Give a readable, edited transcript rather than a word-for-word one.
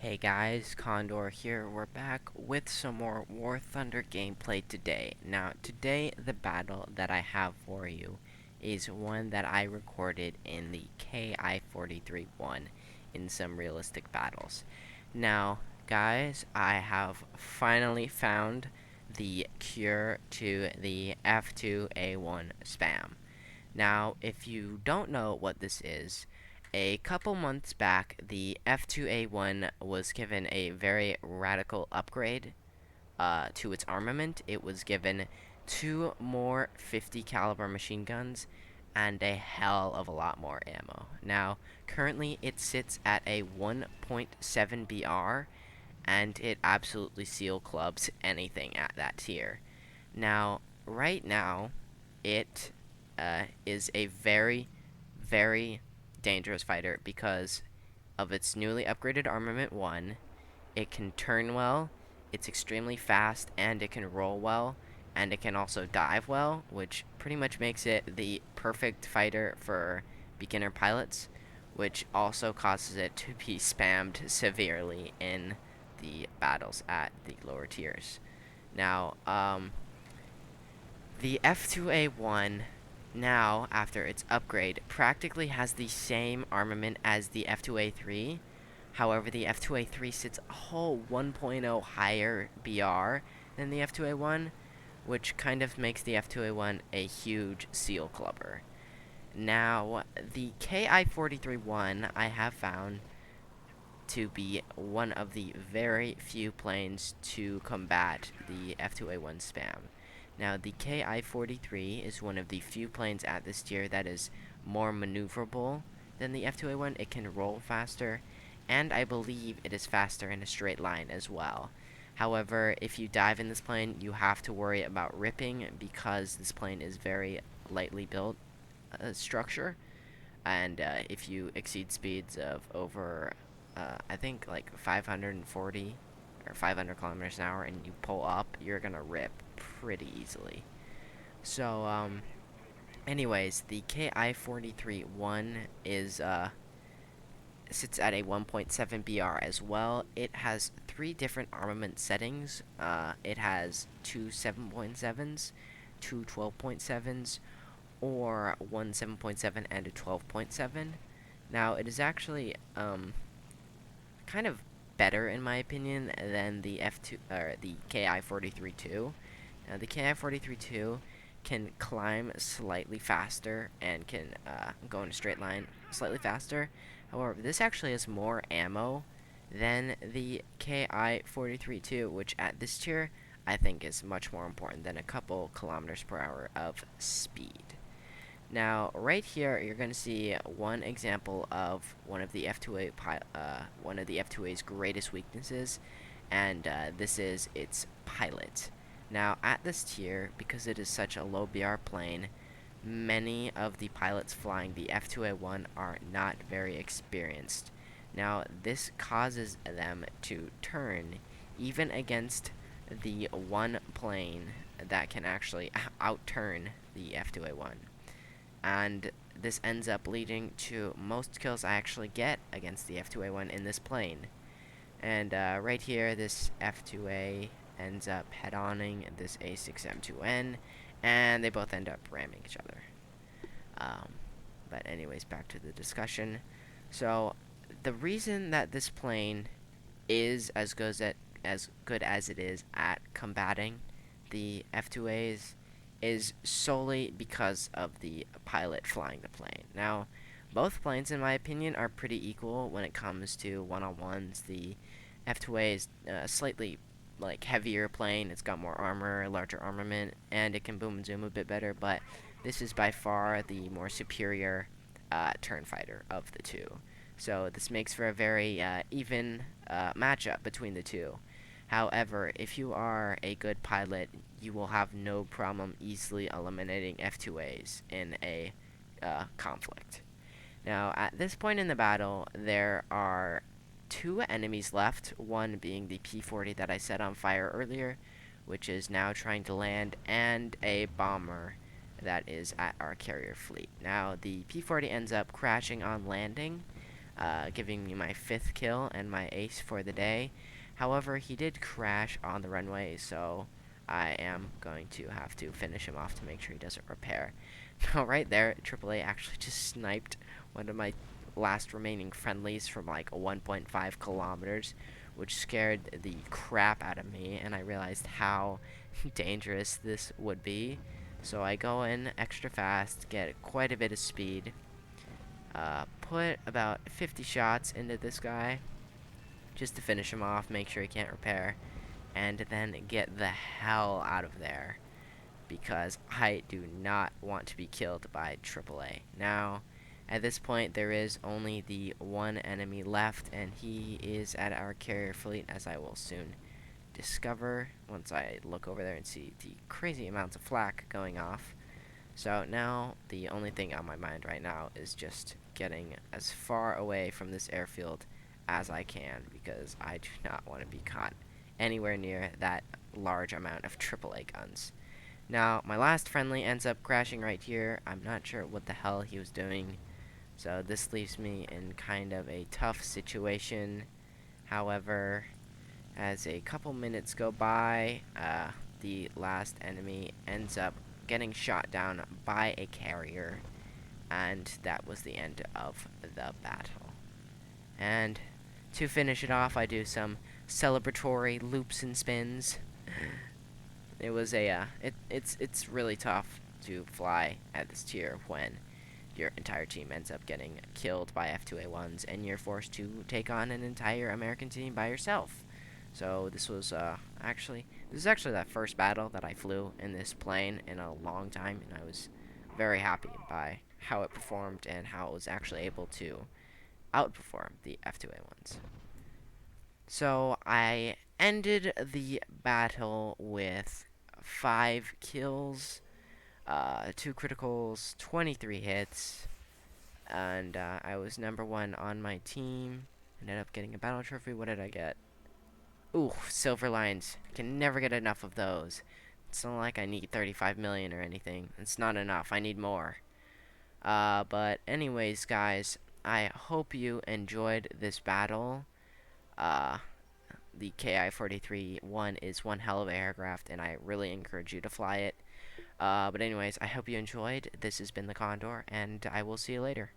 Hey guys, Condor here. We're back with some more War Thunder gameplay today. Now, today the battle that I have for you is one that I recorded in the Ki-43-I in some realistic battles. Now, guys, I have finally found the cure to the F2A-1 spam. Now, if you don't know what this is, a couple months back, the F2A-1 was given a very radical upgrade to its armament. It was given 2 more 50 caliber machine guns and a hell of a lot more ammo. Now, currently it sits at a 1.7 BR, and it absolutely seal clubs anything at that tier. Now, right now, it is a very, very dangerous fighter because of its newly upgraded armament 1. It can turn well, it's extremely fast, and it can roll well, and it can also dive well, which pretty much makes it the perfect fighter for beginner pilots, which also causes it to be spammed severely in the battles at the lower tiers. Now, the F2A-1 now, after its upgrade, practically has the same armament as the F2A-3. However, the F2A-3 sits a whole 1.0 higher BR than the F2A-1, which kind of makes the F2A-1 a huge seal clubber. Now, the Ki-43-I I have found to be one of the very few planes to combat the F2A-1 spam. Now, the Ki-43 is one of the few planes at this tier that is more maneuverable than the F2A-1. It can roll faster, and I believe it is faster in a straight line as well. However, if you dive in this plane, you have to worry about ripping because this plane is very lightly built structure, and if you exceed speeds of over, I think like 540 or 500 kilometers an hour, and you pull up, you're gonna rip pretty easily. So, anyways, the Ki-43-I is sits at a 1.7 BR as well. It has 3 different armament settings. It has 2 7.7s, 2 12.7s, or 1 7.7 and a 12.7. Now, it is actually kind of better in my opinion than the F2 or the Ki-43-2. Now, the Ki-43-2 can climb slightly faster and can go in a straight line slightly faster. However, this actually has more ammo than the Ki-43-2, which at this tier I think is much more important than a couple kilometers per hour of speed. Now, right here, you're going to see one example of one of the F2A's greatest weaknesses, and this is its pilot. Now, at this tier, because it is such a low BR plane, many of the pilots flying the F2A-1 are not very experienced. Now, this causes them to turn even against the one plane that can actually outturn the F2A-1. And this ends up leading to most kills I actually get against the F2A-1 in this plane. And right here, this F2A ends up head-oning this A6M2N, and they both end up ramming each other. But anyways, back to the discussion. So, the reason that this plane is as good as it is at combating the F2As is solely because of the pilot flying the plane. Now, both planes, in my opinion, are pretty equal when it comes to one-on-ones. The F2A is slightly heavier plane. It's got more armor, larger armament, and it can boom and zoom a bit better. But this is by far the more superior turn fighter of the two. So this makes for a very even matchup between the two. However, if you are a good pilot, you will have no problem easily eliminating F2As in a conflict. Now, at this point in the battle, there are 2 enemies left, one being the P-40 that I set on fire earlier, which is now trying to land, and a bomber that is at our carrier fleet. Now, the P-40 ends up crashing on landing, giving me my 5th kill and my ace for the day. However, he did crash on the runway, so I am going to have to finish him off to make sure he doesn't repair. Now, right there, AAA actually just sniped one of my last remaining friendlies from like 1.5 kilometers, which scared the crap out of me, and I realized how dangerous this would be. So I go in extra fast, get quite a bit of speed, put about 50 shots into this guy just to finish him off, make sure he can't repair, and then get the hell out of there because I do not want to be killed by AAA. Now, at this point, there is only the one enemy left, and he is at our carrier fleet, as I will soon discover once I look over there and see the crazy amounts of flak going off. So now, the only thing on my mind right now is just getting as far away from this airfield as I can, because I do not want to be caught anywhere near that large amount of AAA guns. Now, my last friendly ends up crashing right here. I'm not sure what the hell he was doing, so this leaves me in kind of a tough situation. However, as a couple minutes go by, the last enemy ends up getting shot down by a carrier, and that was the end of the battle. And to finish it off, I do some celebratory loops and spins. It was it's really tough to fly at this tier when your entire team ends up getting killed by F2A-1s and you're forced to take on an entire American team by yourself. So this was actually that first battle that I flew in this plane in a long time, and I was very happy by how it performed and how it was actually able to outperform the F2A-1s. So I ended the battle with 5 kills, 2 criticals, 23 hits, and I was number 1 on my team. Ended up getting a battle trophy. What did I get? Ooh, silver lines. I can never get enough of those. It's not like I need 35 million or anything. It's not enough. I need more. But anyways, guys, I hope you enjoyed this battle. The Ki-43-I is one hell of an aircraft, and I really encourage you to fly it. But anyways, I hope you enjoyed. This has been the Condor, and I will see you later.